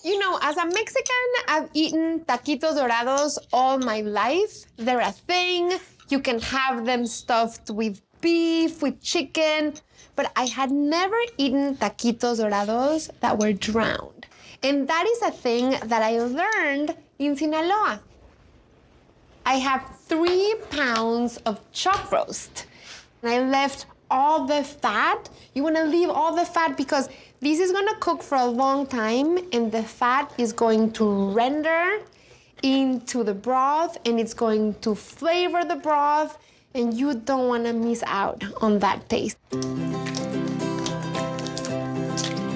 You know, as a Mexican, I've eaten taquitos dorados all my life. They're a thing. You can have them stuffed with beef, with chicken, but I had never eaten taquitos dorados that were drowned. And that is a thing that I learned in Sinaloa. I have 3 pounds of chuck roast, and I left all the fat. You wanna leave all the fat because this is gonna cook for a long time, and the fat is going to render into the broth, and it's going to flavor the broth, and you don't wanna miss out on that taste.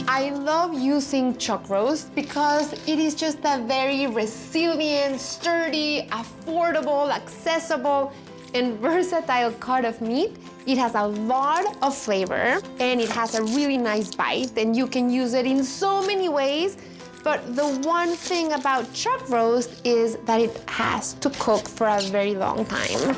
I love using chuck roast because it is just a very resilient, sturdy, affordable, accessible, and versatile cut of meat. It has a lot of flavor, and it has a really nice bite, and you can use it in so many ways. But the one thing about chuck roast is that it has to cook for a very long time.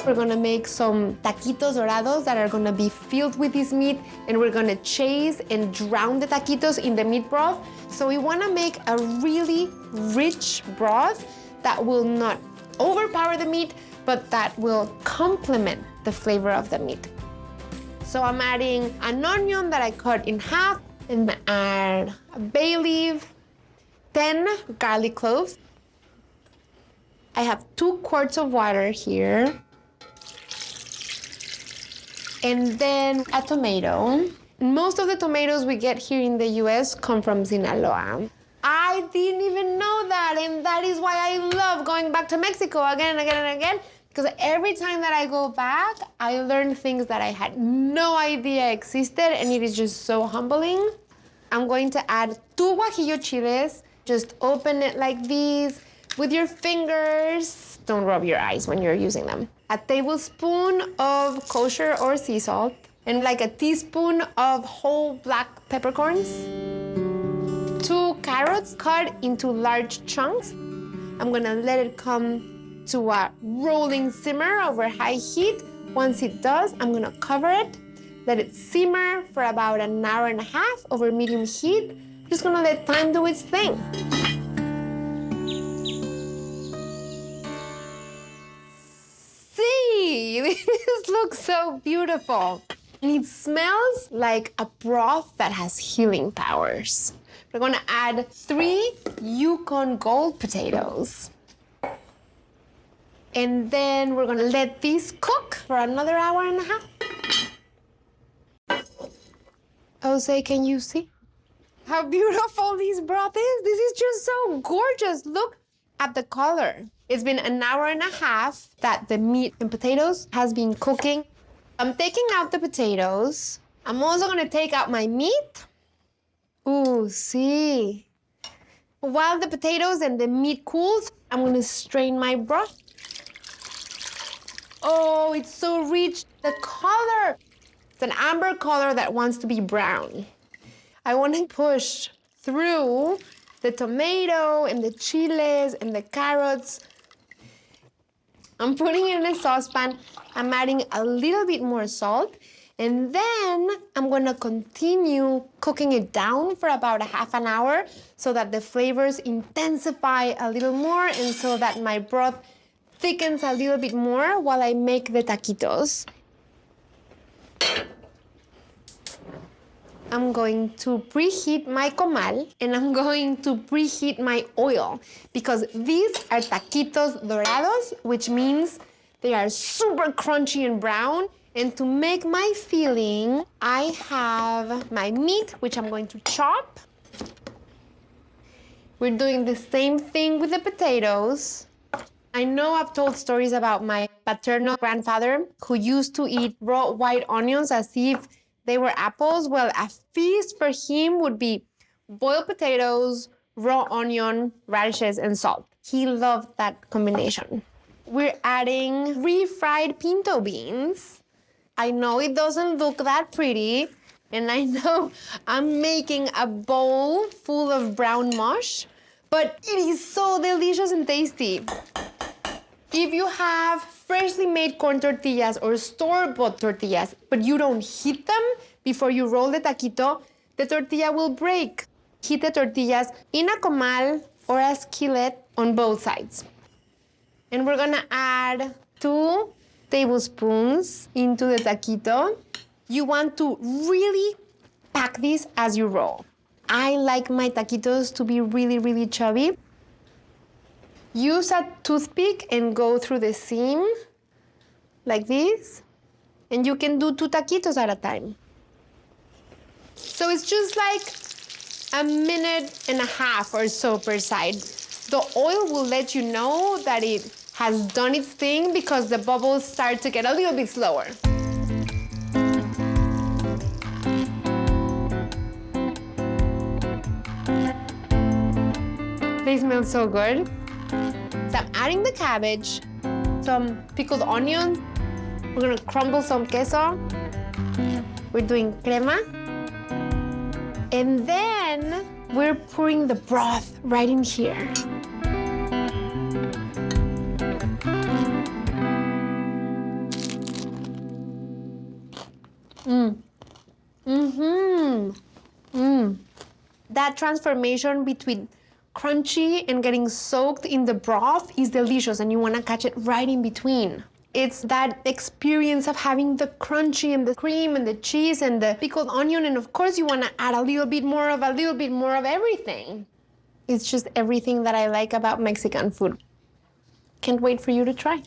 We're gonna make some taquitos dorados that are gonna be filled with this meat, and we're gonna chase and drown the taquitos in the meat broth. So we wanna make a really rich broth that will not overpower the meat, but that will complement the flavor of the meat. So I'm adding an onion that I cut in half, and add a bay leaf, 10 garlic cloves. I have 2 quarts of water here. And then a tomato. Most of the tomatoes we get here in the US come from Sinaloa. I didn't even know that, and that is why I love going back to Mexico again and again and again, because every time that I go back, I learn things that I had no idea existed, and it is just so humbling. I'm going to add 2 guajillo chiles. Just open it like this with your fingers. Don't rub your eyes when you're using them. A tablespoon of kosher or sea salt, and like a teaspoon of whole black peppercorns. 2 carrots cut into large chunks. I'm gonna let it come to a rolling simmer over high heat. Once it does, I'm gonna cover it, let it simmer for about an hour and a half over medium heat. Just gonna let time do its thing. See, this looks so beautiful. And it smells like a broth that has healing powers. We're gonna add 3 Yukon Gold potatoes. And then we're gonna let these cook for another hour and a half. Jose, can you see how beautiful this broth is? This is just so gorgeous. Look at the color. It's been an hour and a half that the meat and potatoes has been cooking. I'm taking out the potatoes. I'm also gonna take out my meat. Ooh, see. While the potatoes and the meat cools, I'm gonna strain my broth. Oh, it's so rich. The color, it's an amber color that wants to be brown. I wanna push through the tomato and the chiles and the carrots. I'm putting it in a saucepan. I'm adding a little bit more salt, and then I'm gonna continue cooking it down for about a half an hour so that the flavors intensify a little more and so that my broth thickens a little bit more while I make the taquitos. I'm going to preheat my comal, and I'm going to preheat my oil because these are taquitos dorados, which means they are super crunchy and brown. And to make my filling, I have my meat, which I'm going to chop. We're doing the same thing with the potatoes. I know I've told stories about my paternal grandfather who used to eat raw white onions as if they were apples. Well, a feast for him would be boiled potatoes, raw onion, radishes, and salt. He loved that combination. We're adding refried pinto beans. I know it doesn't look that pretty, and I know I'm making a bowl full of brown mush, but it is so delicious and tasty. If you have freshly made corn tortillas or store-bought tortillas, but you don't heat them before you roll the taquito, the tortilla will break. Heat the tortillas in a comal or a skillet on both sides. And we're gonna add 2 tablespoons into the taquito. You want to really pack this as you roll. I like my taquitos to be really, really chubby. Use a toothpick and go through the seam like this. And you can do 2 taquitos at a time. So it's just like a minute and a half or so per side. The oil will let you know that it has done its thing because the bubbles start to get a little bit slower. They smell so good. So I'm adding the cabbage, some pickled onions. We're gonna crumble some queso. We're doing crema. And then we're pouring the broth right in here. That transformation between crunchy and getting soaked in the broth is delicious, and you wanna catch it right in between. It's that experience of having the crunchy and the cream and the cheese and the pickled onion, and of course you wanna add a little bit more of everything. It's just everything that I like about Mexican food. Can't wait for you to try.